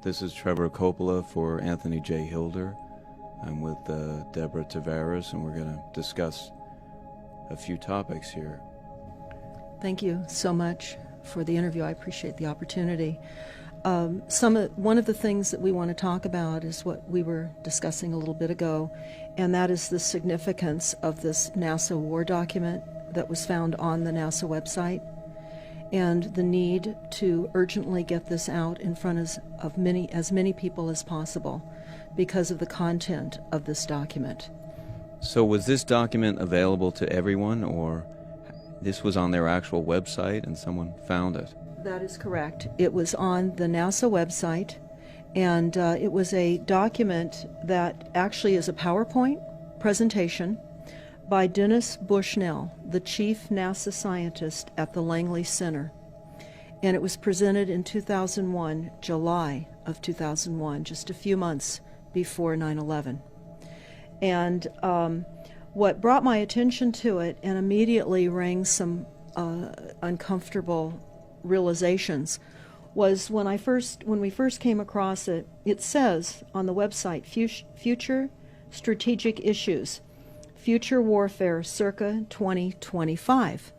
This is Trevor Coppola for Anthony J. Hilder. I'm with Deborah Tavares, and we're going to discuss a few topics here. Thank you so much for the interview. I appreciate the opportunity. One of the things that we want to talk about is what we were discussing a little bit ago, and that is the significance of this NASA war document that was found on the NASA website, and the need to urgently get this out in front of as many people as possible because of the content of this document. So was this document available to everyone, or this was on their actual website and someone found it? That is correct. It was on the NASA website, and it was a document that actually is a PowerPoint presentation by Dennis Bushnell, the chief NASA scientist at the Langley Center. And it was presented in 2001, July of 2001, just a few months before 9/11. And what brought my attention to it and immediately rang some uncomfortable realizations was when we first came across it. It says on the website, future strategic issues, future warfare circa 2025.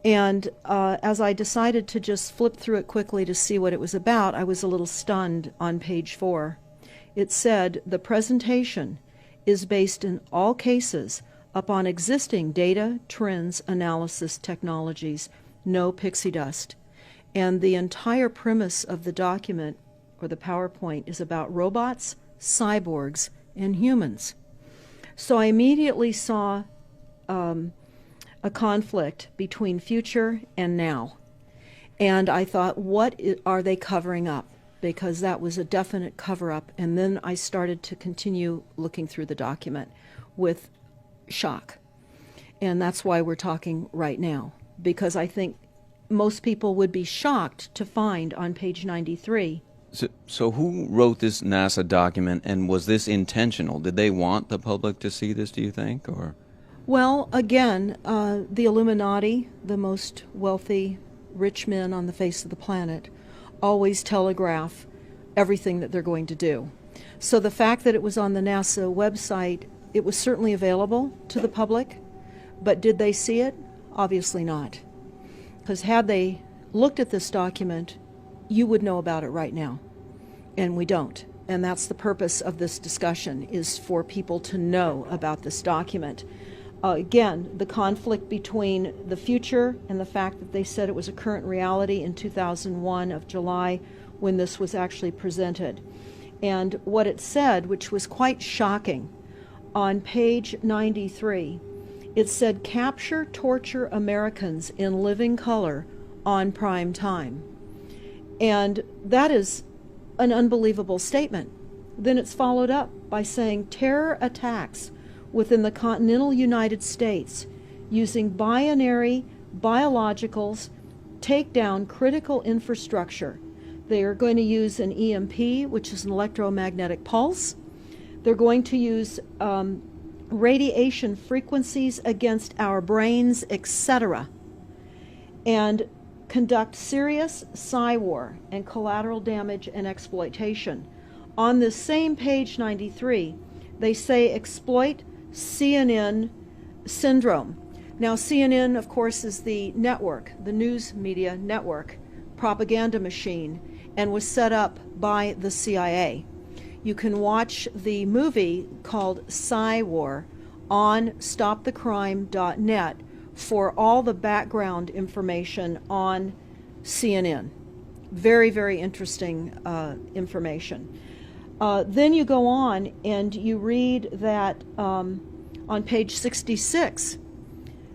And as I decided to just flip through it quickly to see what it was about, I was a little stunned on page 4. It said, the presentation is based in all cases upon existing data, trends, analysis technologies, no pixie dust. And the entire premise of the document, or the PowerPoint, is about robots, cyborgs, and humans. So I immediately saw a conflict between future and now. And I thought, what are they covering up? Because that was a definite cover-up. And then I started to continue looking through the document with shock. And that's why we're talking right now, because I think most people would be shocked to find on page 93. So who wrote this NASA document, and was this intentional? Did they want the public to see this, do you think? Or? Well, again, the Illuminati, the most wealthy, rich men on the face of the planet, always telegraph everything that they're going to do. So the fact that it was on the NASA website, it was certainly available to the public, but did they see it? Obviously not. Because had they looked at this document, you would know about it right now, and we don't. And that's the purpose of this discussion, is for people to know about this document. Again, the conflict between the future and the fact that they said it was a current reality in 2001 of July when this was actually presented. And what it said, which was quite shocking, on page 93, it said, capture, torture Americans in living color on prime time. And that is an unbelievable statement. Then it's followed up by saying terror attacks within the continental United States using binary biologicals take down critical infrastructure. They are going to use an EMP, which is an electromagnetic pulse. They're going to use radiation frequencies against our brains, etc., and conduct serious psy-war and collateral damage and exploitation. On this same page 93, they say exploit CNN syndrome. Now, CNN, of course, is the network, the news media network, propaganda machine, and was set up by the CIA. You can watch the movie called Psy-War on stopthecrime.net for all the background information on CNN. Very, very interesting information. Then you go on and you read that on page 66,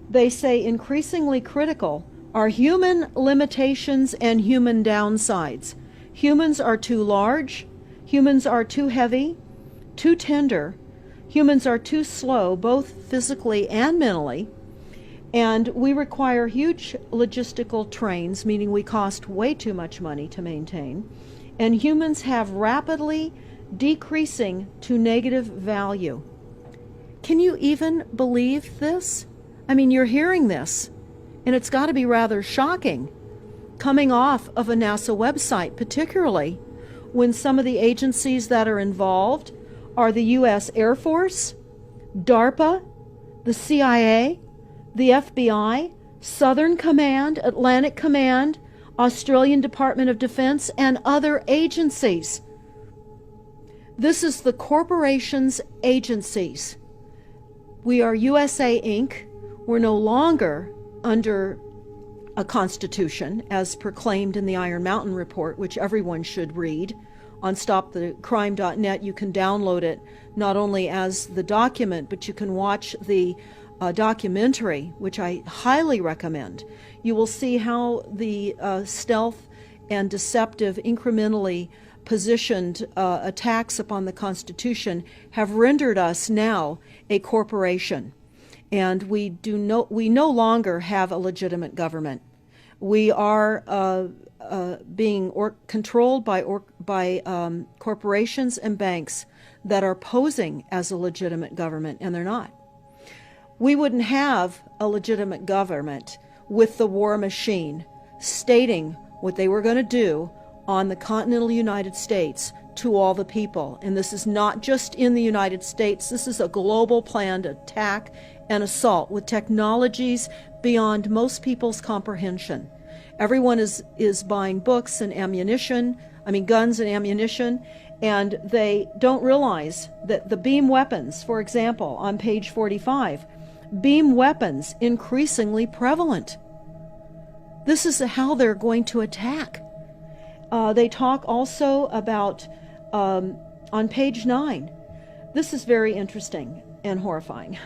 they say increasingly critical are human limitations and human downsides. Humans are too large, humans are too heavy, too tender, humans are too slow, both physically and mentally, and we require huge logistical trains, meaning we cost way too much money to maintain, and humans have rapidly decreasing to negative value. Can you even believe this? I mean, you're hearing this, and it's got to be rather shocking, coming off of a NASA website particularly, when some of the agencies that are involved are the U.S. Air Force, DARPA, the CIA, the FBI, Southern Command, Atlantic Command, Australian Department of Defense, and other agencies. This is the corporation's agencies. We are USA Inc. We're no longer under a constitution as proclaimed in the Iron Mountain Report, which everyone should read. On stopthecrime.net, you can download it not only as the document, but you can watch the documentary, which I highly recommend. You will see how the stealth and deceptive, incrementally positioned attacks upon the Constitution have rendered us now a corporation. And we no longer have a legitimate government. We are being controlled by corporations and banks that are posing as a legitimate government, and they're not. We wouldn't have a legitimate government with the war machine stating what they were going to do on the continental United States to all the people. And this is not just in the United States. This is a global planned attack and assault with technologies beyond most people's comprehension. Everyone is buying books and guns and ammunition, and they don't realize that the beam weapons, for example, on page 45, beam weapons increasingly prevalent. This is how they're going to attack. They talk also about, on page 9, this is very interesting and horrifying.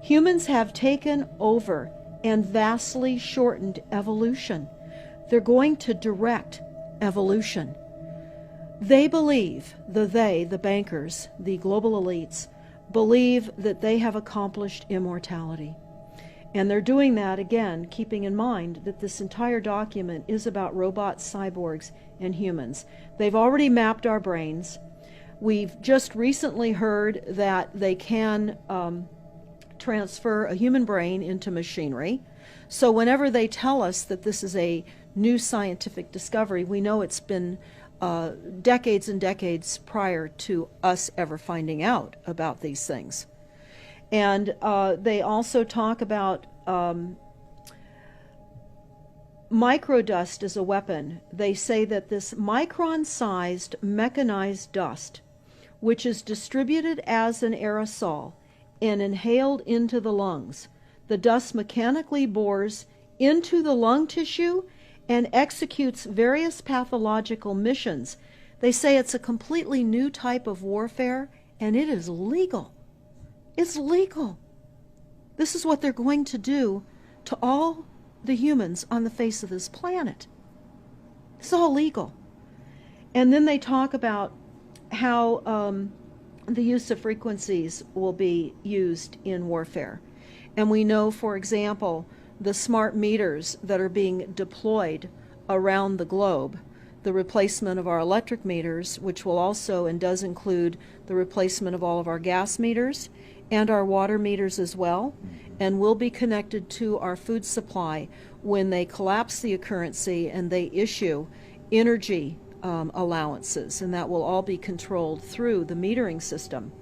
Humans have taken over and vastly shortened evolution. They're going to direct evolution. They believe, the bankers, the global elites, believe that they have accomplished immortality. And they're doing that, again, keeping in mind that this entire document is about robots, cyborgs, and humans. They've already mapped our brains. We've just recently heard that they can transfer a human brain into machinery. So whenever they tell us that this is a new scientific discovery, we know it's been decades and decades prior to us ever finding out about these things. And they also talk about microdust as a weapon. They say that this micron-sized mechanized dust, which is distributed as an aerosol and inhaled into the lungs, the dust mechanically bores into the lung tissue and executes various pathological missions. They say it's a completely new type of warfare, and it is legal. It's legal. This is what they're going to do to all the humans on the face of this planet. It's all legal. And then they talk about how the use of frequencies will be used in warfare. And we know, for example, the smart meters that are being deployed around the globe, the replacement of our electric meters, which will also and does include the replacement of all of our gas meters and our water meters as well, and will be connected to our food supply when they collapse the currency and they issue energy allowances, and that will all be controlled through the metering system.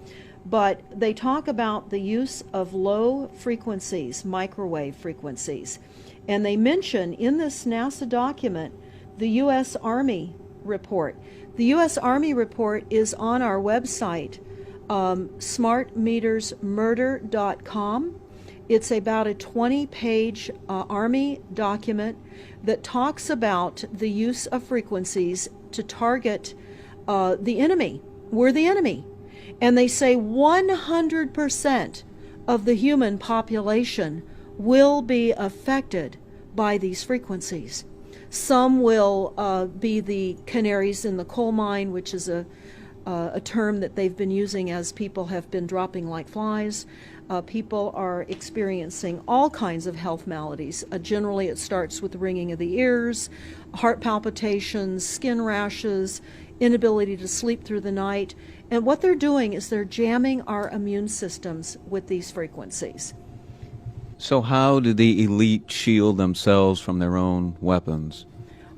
But they talk about the use of low frequencies, microwave frequencies, and they mention in this NASA document the U.S. Army report. The U.S. Army report is on our website, smartmetersmurder.com. It's about a 20-page Army document that talks about the use of frequencies to target the enemy. We're the enemy. And they say 100% of the human population will be affected by these frequencies. Some will be the canaries in the coal mine, which is a term that they've been using as people have been dropping like flies. People are experiencing all kinds of health maladies. Generally, it starts with the ringing of the ears, heart palpitations, skin rashes, inability to sleep through the night. And what they're doing is they're jamming our immune systems with these frequencies. So how do the elite shield themselves from their own weapons?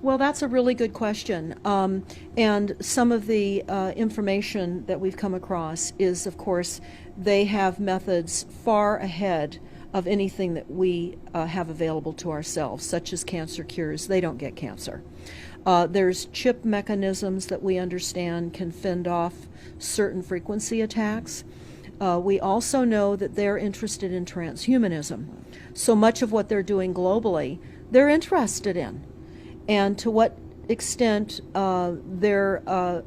Well, that's a really good question. And some of the information that we've come across is, of course, they have methods far ahead of anything that we have available to ourselves, such as cancer cures. They don't get cancer. There's chip mechanisms that we understand can fend off certain frequency attacks. We also know that they're interested in transhumanism. So much of what they're doing globally, they're interested in. And to what extent they're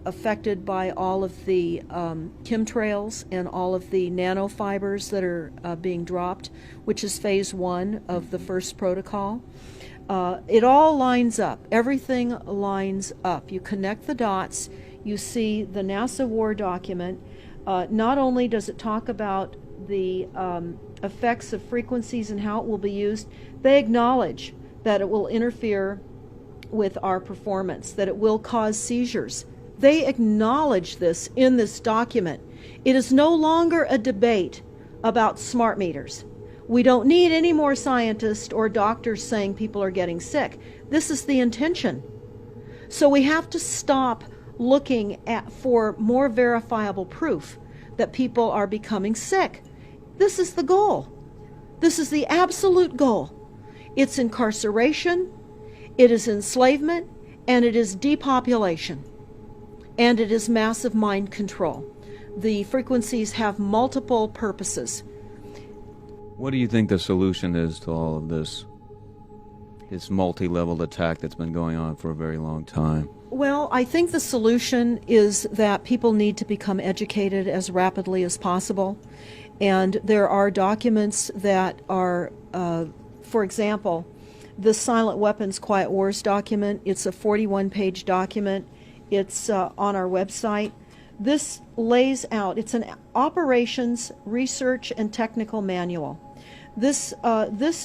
affected by all of the chemtrails and all of the nanofibers that are being dropped, which is phase 1 of the first protocol. It all lines up. Everything lines up. You connect the dots. You see the NASA war document. Not only does it talk about the effects of frequencies and how it will be used, they acknowledge that it will interfere with our performance, that it will cause seizures. They acknowledge this in this document. It is no longer a debate about smart meters. We don't need any more scientists or doctors saying people are getting sick. This is the intention. So we have to stop looking for more verifiable proof that people are becoming sick. This is the goal. This is the absolute goal. It's incarceration, it is enslavement, and it is depopulation, and it is massive mind control. The frequencies have multiple purposes. What do you think the solution is to all of this multi-level attack that's been going on for a very long time? Well, I think the solution is that people need to become educated as rapidly as possible. And there are documents that are, for example, the Silent Weapons Quiet Wars document. It's a 41-page document. It's on our website. This lays out, it's an operations, research, and technical manual. This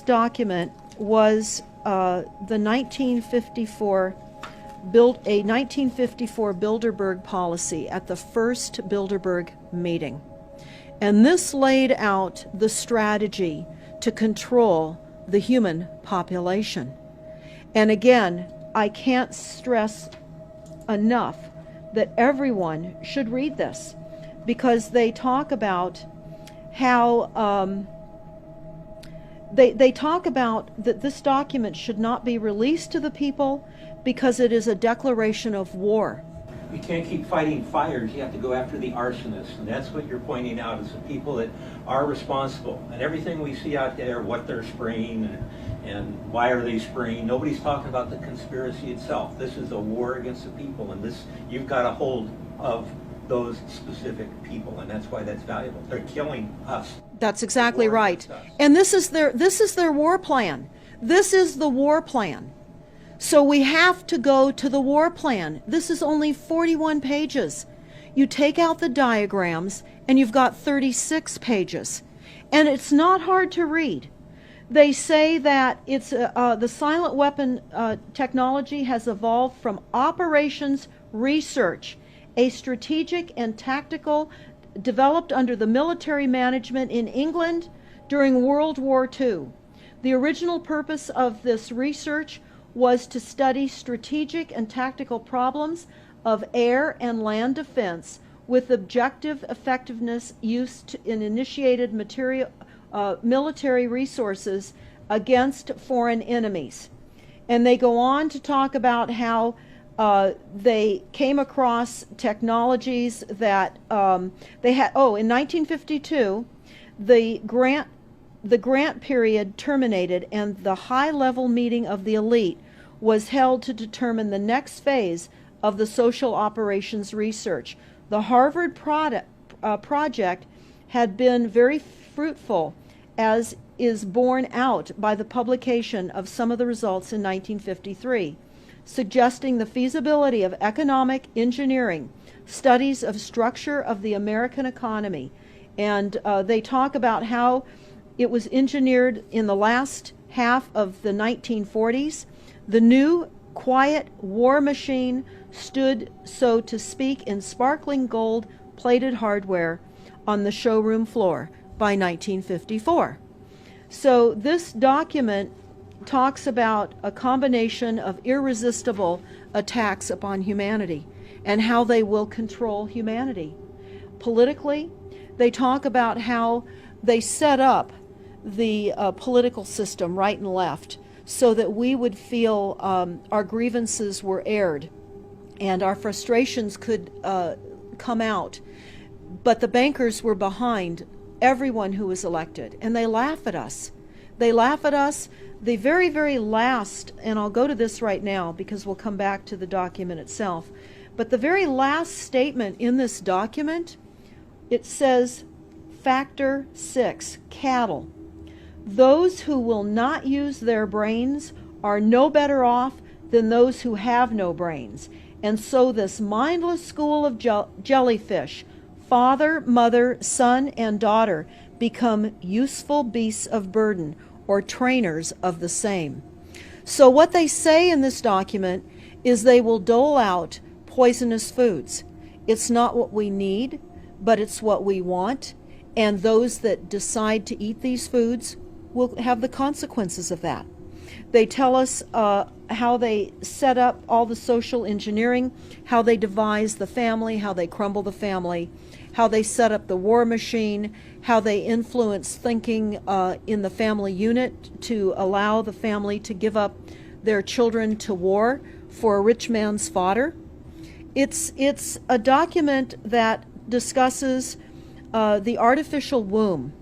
document was the 1954 Bilderberg policy at the first Bilderberg meeting. And this laid out the strategy to control the human population. And again, I can't stress enough that everyone should read this, because they talk about how they talk about that this document should not be released to the people because it is a declaration of war. You can't keep fighting fires. You have to go after the arsonists. And that's what you're pointing out, is the people that are responsible. And everything we see out there, what they're spraying and why are they spraying, nobody's talking about the conspiracy itself. This is a war against the people, and this, you've got a hold of those specific people, and that's why that's valuable. They're killing us. That's exactly right. And this is their war plan. This is the war plan. So we have to go to the war plan. This is only 41 pages. You take out the diagrams and you've got 36 pages. And it's not hard to read. They say that it's the silent weapon technology has evolved from operations research, a strategic and tactical developed under the military management in England during World War II. The original purpose of this research was to study strategic and tactical problems of air and land defense with objective effectiveness used in initiated military resources against foreign enemies. And they go on to talk about how they came across technologies that they had. Oh, in 1952, the grant period terminated, and the high-level meeting of the elite was held to determine the next phase of the social operations research. The Harvard project had been very fruitful, as is borne out by the publication of some of the results in 1953, suggesting the feasibility of economic engineering, studies of structure of the American economy. And they talk about how it was engineered in the last half of the 1940s. The new quiet war machine stood, so to speak, in sparkling gold-plated hardware on the showroom floor by 1954. So this document talks about a combination of irresistible attacks upon humanity and how they will control humanity. Politically, they talk about how they set up the political system right and left so that we would feel our grievances were aired and our frustrations could come out. But the bankers were behind everyone who was elected, and they laugh at us. They laugh at us. The very, very last, and I'll go to this right now because we'll come back to the document itself, but the very last statement in this document, it says, Factor 6, cattle. Those who will not use their brains are no better off than those who have no brains. And so this mindless school of jellyfish, father, mother, son, and daughter, become useful beasts of burden, or trainers of the same. So what they say in this document is they will dole out poisonous foods. It's not what we need, but it's what we want, and those that decide to eat these foods will have the consequences of that. They tell us how they set up all the social engineering, how they devise the family, how they crumble the family, how they set up the war machine, how they influence thinking in the family unit to allow the family to give up their children to war for a rich man's fodder. It's a document that discusses the artificial womb.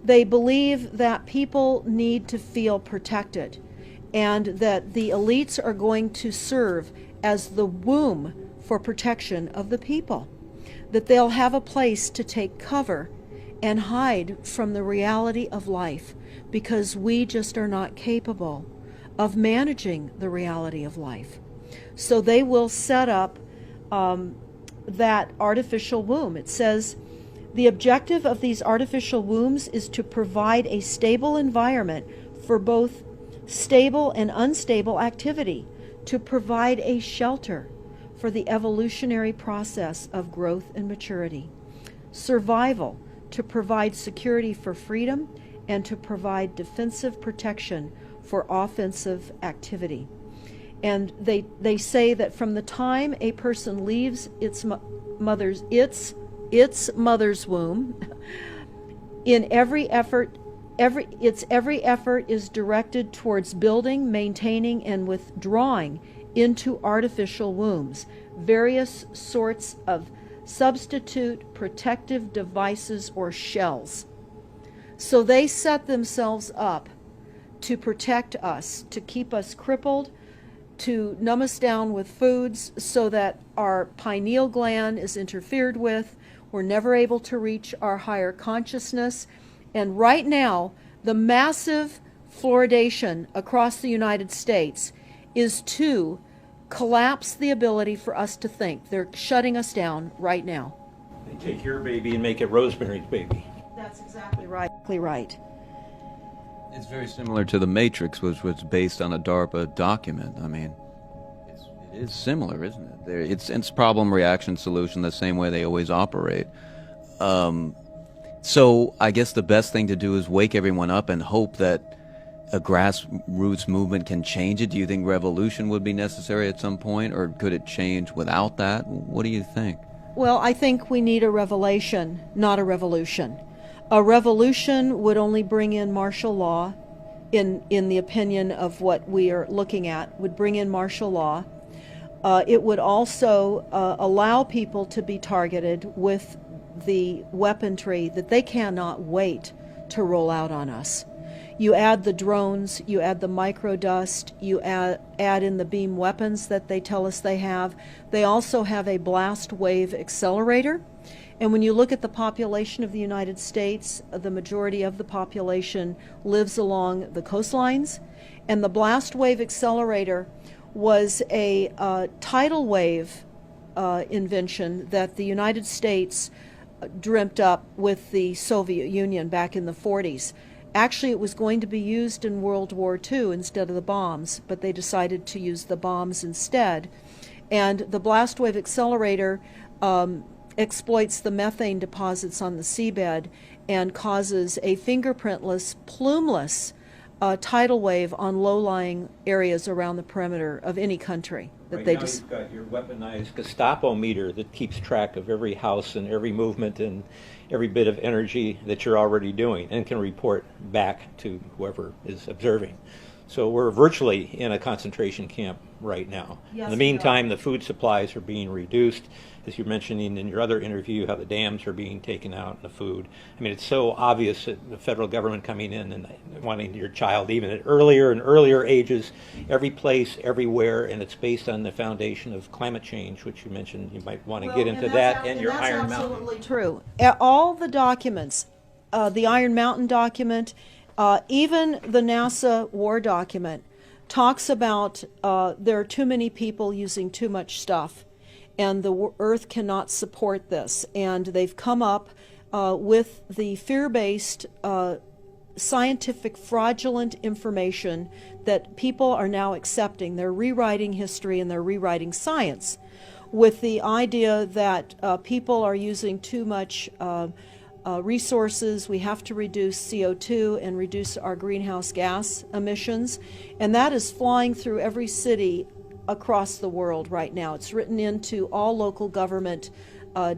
They believe that people need to feel protected and that the elites are going to serve as the womb for protection of the people, that they'll have a place to take cover and hide from the reality of life because we just are not capable of managing the reality of life. So they will set up that artificial womb. It says, the objective of these artificial wombs is to provide a stable environment for both stable and unstable activity, to provide a shelter for the evolutionary process of growth and maturity. Survival, to provide security for freedom and to provide defensive protection for offensive activity. And they say that from the time a person leaves its mother's womb, in every effort is directed towards building, maintaining, and withdrawing into artificial wombs various sorts of substitute protective devices or shells. So they set themselves up to protect us, to keep us crippled, to numb us down with foods so that our pineal gland is interfered with. We're never able to reach our higher consciousness. And right now, the massive fluoridation across the United States is to collapse the ability for us to think. They're shutting us down right now. They take your baby and make it Rosemary's Baby. That's exactly right. It's very similar to The Matrix, which was based on a DARPA document. I mean, it is similar, isn't it? It's problem, reaction, solution, the same way they always operate. So I guess the best thing to do is wake everyone up and hope that a grassroots movement can change it. Do you think revolution would be necessary at some point, or could it change without that? What do you think? Well, I think we need a revelation, not a revolution. A revolution would only bring in martial law, in the opinion of what we are looking at, would bring in martial law. It would also allow people to be targeted with the weaponry that they cannot wait to roll out on us. You add the drones, you add the microdust, you add in the beam weapons that they tell us they have. They also have a blast wave accelerator. And when you look at the population of the United States, the majority of the population lives along the coastlines. And the blast wave accelerator was a tidal wave invention that the United States dreamt up with the Soviet Union back in the 40s. Actually, it was going to be used in World War II instead of the bombs, but they decided to use the bombs instead. And the blast wave accelerator exploits the methane deposits on the seabed and causes a fingerprintless, plumeless tidal wave on low-lying areas around the perimeter of any country. That Right they now just you've got your weaponized Gestapo meter that keeps track of every house and every movement and every bit of energy that you're already doing and can report back to whoever is observing. So we're virtually in a concentration camp right now. Yes, In the we meantime, the food supplies are being reduced, as you're mentioning in your other interview, how the dams are being taken out and the food. I mean, it's so obvious that the federal government coming in and wanting your child even at earlier and earlier ages, every place, everywhere, and it's based on the foundation of climate change, which you mentioned you might want to get into that, and your Iron that's Mountain. absolutely true. All the documents, the Iron Mountain document, even the NASA war document, talks about there are too many people using too much stuff, and the Earth cannot support this. And they've come up with the fear-based, scientific, fraudulent information that people are now accepting. They're rewriting history and they're rewriting science with the idea that people are using too much resources. We have to reduce CO2 and reduce our greenhouse gas emissions. And that is flying through every city across the world right now. It's written into all local government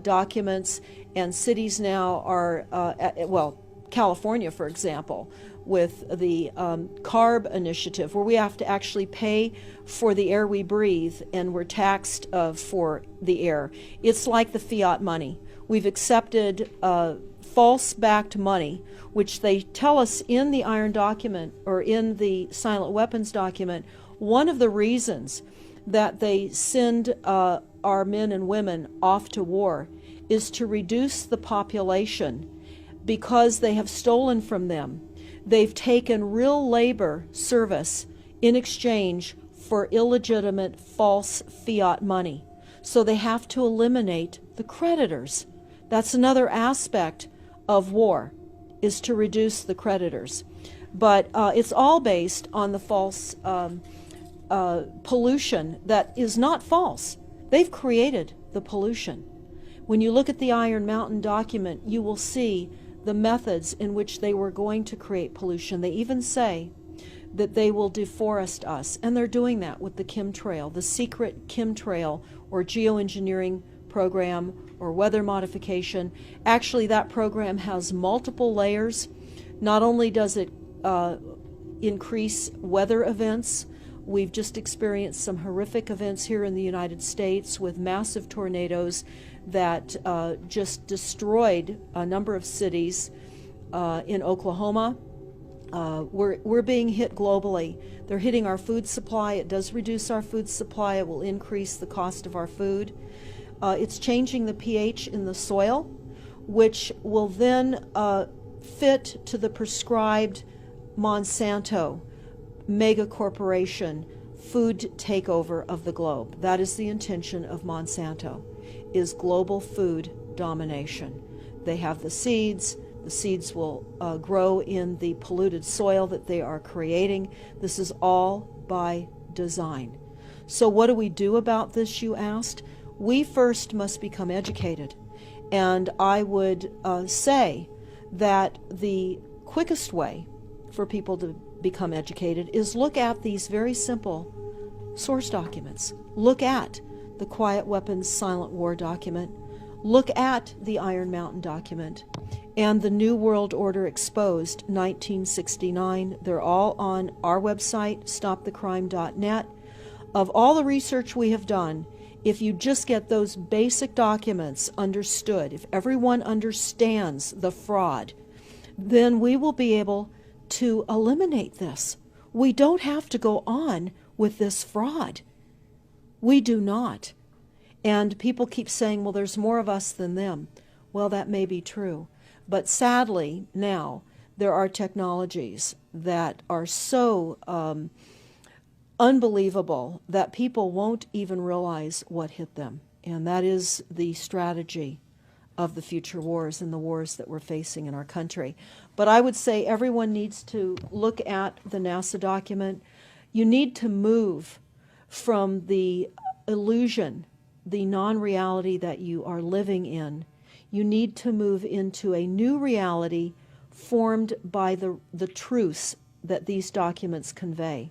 documents, and cities now are, California, for example, with the CARB initiative, where we have to actually pay for the air we breathe, and we're taxed for the air. It's like the fiat money. We've accepted false-backed money, which they tell us in the Iron document, or in the silent weapons document, one of the reasons that they send our men and women off to war is to reduce the population because they have stolen from them. They've taken real labor service in exchange for illegitimate false fiat money. So they have to eliminate the creditors. That's another aspect of war, is to reduce the creditors. But it's all based on the false pollution that is not false. They've created the pollution. When you look at the Iron Mountain document, you will see the methods in which they were going to create pollution. They even say that they will deforest us, and they're doing that with the chemtrail, the secret chemtrail or geoengineering program or weather modification. Actually, that program has multiple layers. Not only does it increase weather events, we've just experienced some horrific events here in the United States with massive tornadoes that just destroyed a number of cities in Oklahoma. We're being hit globally. They're hitting our food supply. It does reduce our food supply. It will increase the cost of our food. It's changing the pH in the soil, which will then fit to the prescribed Monsanto mega corporation food takeover of the globe. That is the intention of Monsanto, is global food domination. They have the seeds. The seeds will grow in the polluted soil that they are creating. This is all by design. So what do we do about this, you asked? We first must become educated. And I would say that the quickest way for people to become educated is look at these very simple source documents. Look at the Quiet Weapons Silent War document. Look at the Iron Mountain document and the New World Order Exposed 1969. They're all on our website, stopthecrime.net. Of all the research we have done, if you just get those basic documents understood, if everyone understands the fraud, then we will be able to eliminate this. We don't have to go on with this fraud. We do not. And people keep saying, well, there's more of us than them. Well, that may be true. But sadly, now, there are technologies that are so unbelievable that people won't even realize what hit them. And that is the strategy of the future wars and the wars that we're facing in our country. But I would say everyone needs to look at the NASA document. You need to move from the illusion, the non-reality that you are living in. You need to move into a new reality formed by the truths that these documents convey.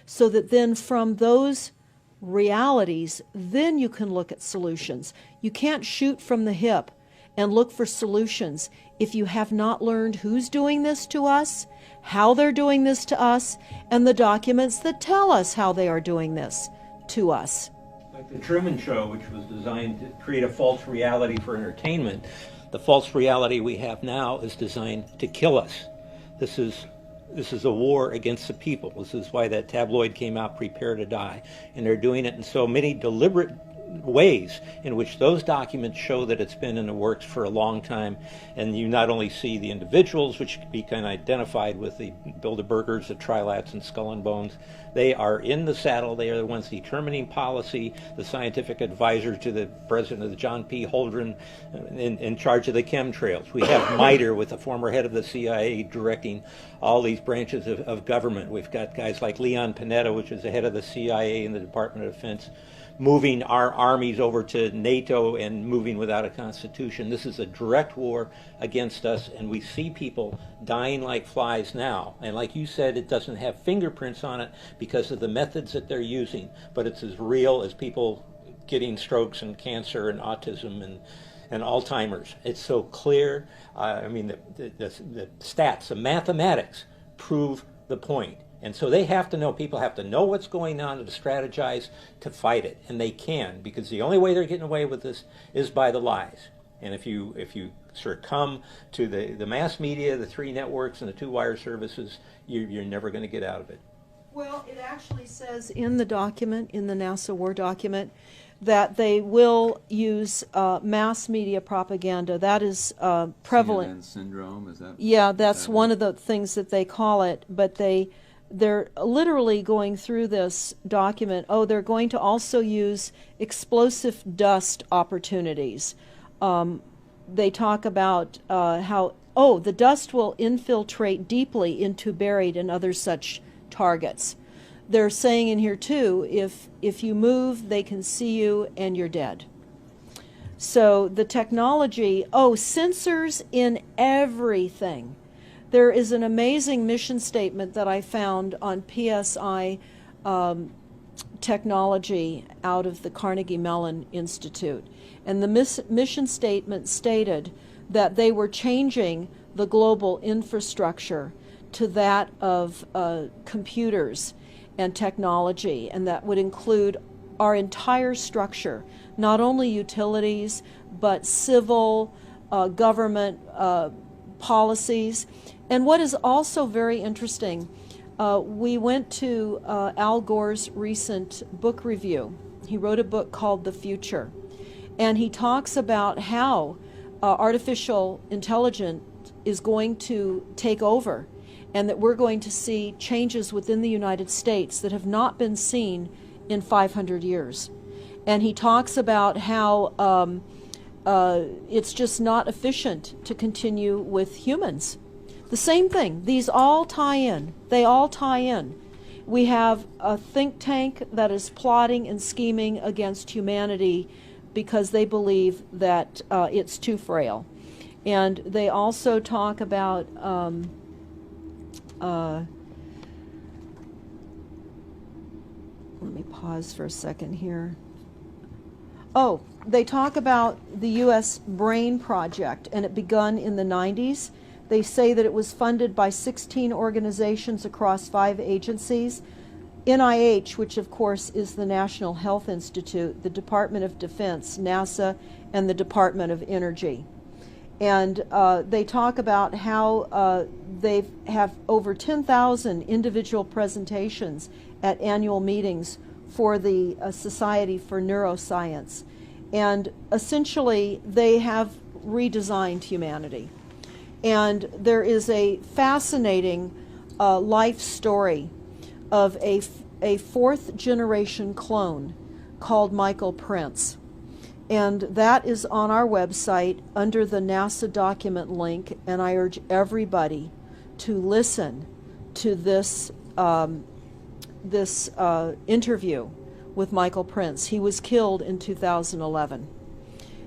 So that then from those realities, then you can look at solutions. You can't shoot from the hip and look for solutions if you have not learned who's doing this to us, how they're doing this to us, and the documents that tell us how they are doing this to us. Like the Truman Show, which was designed to create a false reality for entertainment, the false reality we have now is designed to kill us. This is a war against the people. This is why that tabloid came out, Prepare to Die. And they're doing it in so many deliberate ways in which those documents show that it's been in the works for a long time. And you not only see the individuals, which can be kind of identified with the Bilderbergers, the Trilats, and Skull and Bones. They are in the saddle. They are the ones determining policy, the scientific advisor to the president of the John P. Holdren in charge of the chemtrails. We have MITRE with the former head of the CIA directing all these branches of government. We've got guys like Leon Panetta, which is the head of the CIA and the Department of Defense, moving our armies over to NATO and moving without a constitution. This is a direct war against us, and we see people dying like flies now. And like you said, it doesn't have fingerprints on it because of the methods that they're using, but it's as real as people getting strokes and cancer and autism and Alzheimer's. It's so clear. I mean, the stats, the mathematics prove the point. And so they have to know, people have to know what's going on to strategize to fight it. And they can, because the only way they're getting away with this is by the lies. And if you succumb to the mass media, the three networks, and the two wire services, you're never going to get out of it. Well, it actually says in the document, in the NASA War document, that they will use mass media propaganda. That is prevalent. CNN syndrome, is that? Yeah, that's one of the things that they call it. But they're literally going through this document. Oh, they're going to also use explosive dust opportunities. They talk about how, the dust will infiltrate deeply into buried and other such targets. They're saying in here too, if you move, they can see you and you're dead. So the technology, sensors in everything. There is an amazing mission statement that I found on PSI technology out of the Carnegie Mellon Institute. And the mission statement stated that they were changing the global infrastructure to that of computers and technology, and that would include our entire structure, not only utilities, but civil, government policies. And what is also very interesting, we went to Al Gore's recent book review. He wrote a book called The Future, and he talks about how artificial intelligence is going to take over, and that we're going to see changes within the United States that have not been seen in 500 years. And he talks about how it's just not efficient to continue with humans. The same thing. These all tie in. They all tie in. We have a think tank that is plotting and scheming against humanity because they believe that it's too frail. And they also talk about let me pause for a second here. They talk about the U.S. Brain Project, and it begun in the 90s. They say that it was funded by 16 organizations across 5 agencies. NIH, which of course is the National Health Institute, the Department of Defense, NASA, and the Department of Energy. And they talk about how they have over 10,000 individual presentations at annual meetings for the Society for Neuroscience. And essentially, they have redesigned humanity. And there is a fascinating life story of a 4th generation clone called Michael Prince. And that is on our website under the NASA document link, and I urge everybody to listen to this interview with Michael Prince. He was killed in 2011,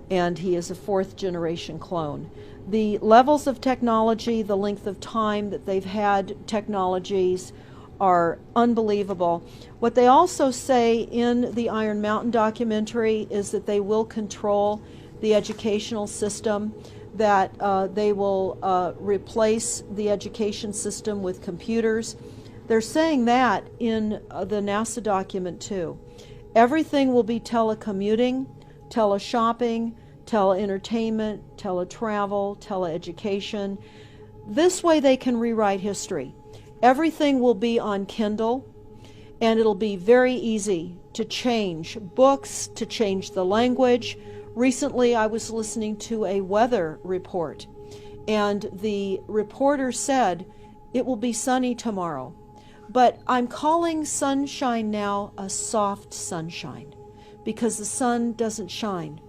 and he is a 4th generation clone. The levels of technology, the length of time that they've had technologies are unbelievable. What they also say in the Iron Mountain documentary is that they will control the educational system, that they will replace the education system with computers. They're saying that in the NASA document too. Everything will be telecommuting, teleshopping, tele-entertainment, tele-travel, tele-education. This way they can rewrite history. Everything will be on Kindle, and it'll be very easy to change books, to change the language. Recently I was listening to a weather report, and the reporter said it will be sunny tomorrow. But I'm calling sunshine now a soft sunshine, because the sun doesn't shine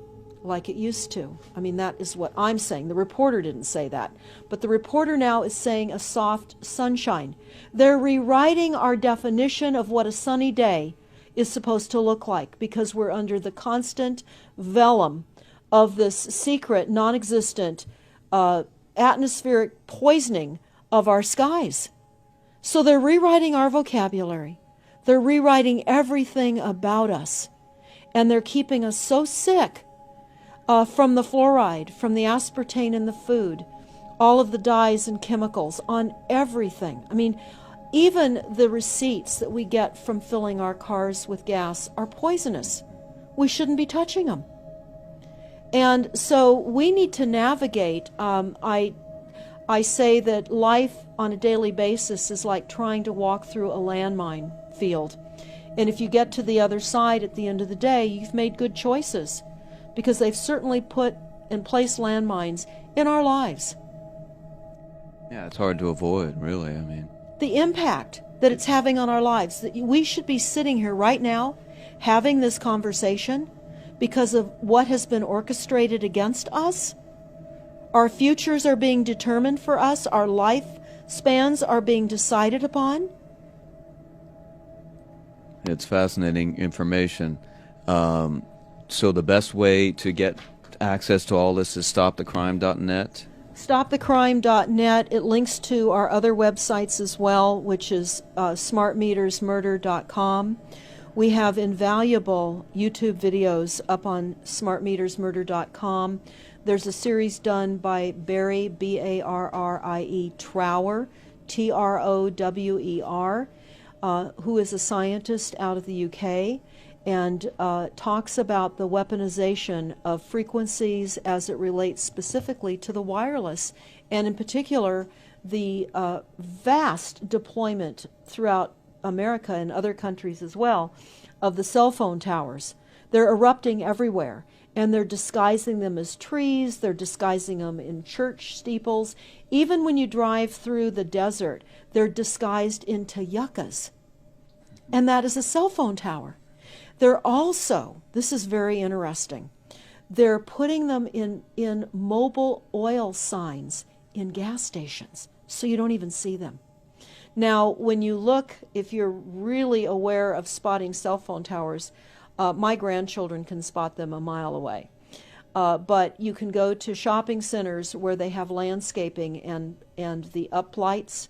like it used to. I mean, that is what I'm saying. The reporter didn't say that. But the reporter now is saying a soft sunshine. They're rewriting our definition of what a sunny day is supposed to look like, because we're under the constant vellum of this secret, non-existent atmospheric poisoning of our skies. So they're rewriting our vocabulary. They're rewriting everything about us. And they're keeping us so sick from the fluoride, from the aspartame in the food, all of the dyes and chemicals on everything. I mean, even the receipts that we get from filling our cars with gas are poisonous. We shouldn't be touching them. And so we need to navigate. I say that life on a daily basis is like trying to walk through a landmine field. And if you get to the other side at the end of the day, you've made good choices, because they've certainly put and placed landmines in our lives. Yeah, it's hard to avoid, really. I mean, The impact that it's having on our lives, that we should be sitting here right now having this conversation because of what has been orchestrated against us. Our futures are being determined for us. Our lifespans are being decided upon. it's fascinating information. So the best way to get access to all this is stopthecrime.net? Stopthecrime.net. It links to our other websites as well, which is smartmetersmurder.com. We have invaluable YouTube videos up on smartmetersmurder.com. There's a series done by Barry, B-A-R-R-I-E, Trower, T-R-O-W-E-R, who is a scientist out of the UK, and talks about the weaponization of frequencies as it relates specifically to the wireless, and in particular the vast deployment throughout America and other countries as well of the cell phone towers. They're erupting everywhere, and they're disguising them as trees, they're disguising them in church steeples. Even when you drive through the desert, they're disguised into yuccas, and that is a cell phone tower. They're also, this is very interesting, they're putting them in mobile oil signs in gas stations, so you don't even see them. Now, when you look, if you're really aware of spotting cell phone towers, my grandchildren can spot them a mile away. But you can go to shopping centers where they have landscaping and the uplights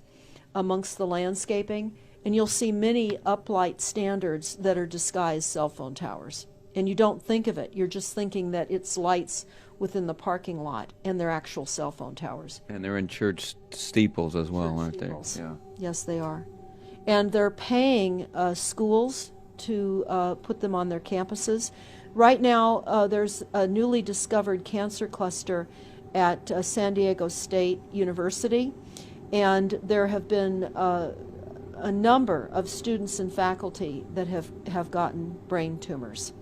amongst the landscaping, and you'll see many uplight standards that are disguised cell phone towers. And you don't think of it. You're just thinking that it's lights within the parking lot, and they're actual cell phone towers. And they're in church steeples as well, aren't they? Yeah. Yes, they are. And they're paying schools to put them on their campuses. Right now, there's a newly discovered cancer cluster at San Diego State University, and there have been a number of students and faculty that have gotten brain tumors.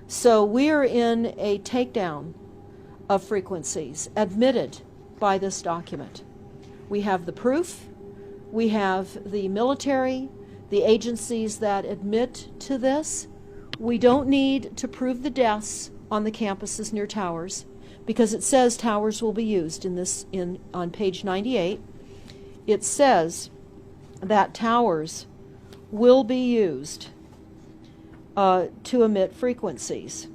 So we are in a takedown of frequencies admitted by this document. We have the proof, we have the military, the agencies that admit to this. We don't need to prove the deaths on the campuses near towers, because it says towers will be used on page 98. It says that towers will be used to emit frequencies.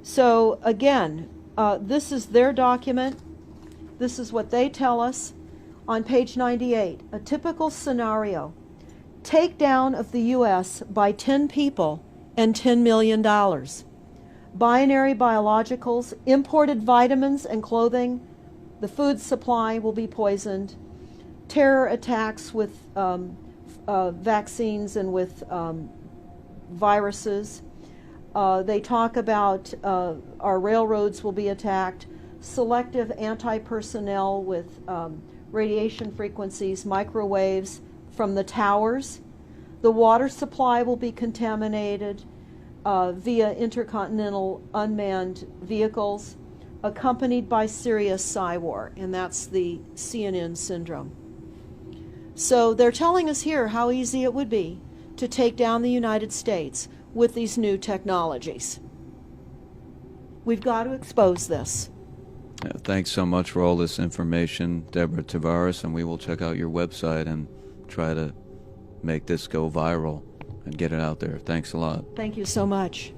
So again, this is their document. This is what they tell us on page 98. A typical scenario: takedown of the U.S. by 10 people and $10 million. Binary biologicals, imported vitamins and clothing, the food supply will be poisoned. Terror attacks with vaccines and with viruses. They talk about our railroads will be attacked. Selective anti-personnel with radiation frequencies, microwaves from the towers. The water supply will be contaminated via intercontinental unmanned vehicles, accompanied by serious psy-war, and that's the CNN syndrome. So they're telling us here how easy it would be to take down the United States with these new technologies. We've got to expose this. Thanks so much for all this information, Deborah Tavares, and we will check out your website and try to make this go viral and get it out there. Thanks a lot. Thank you so much.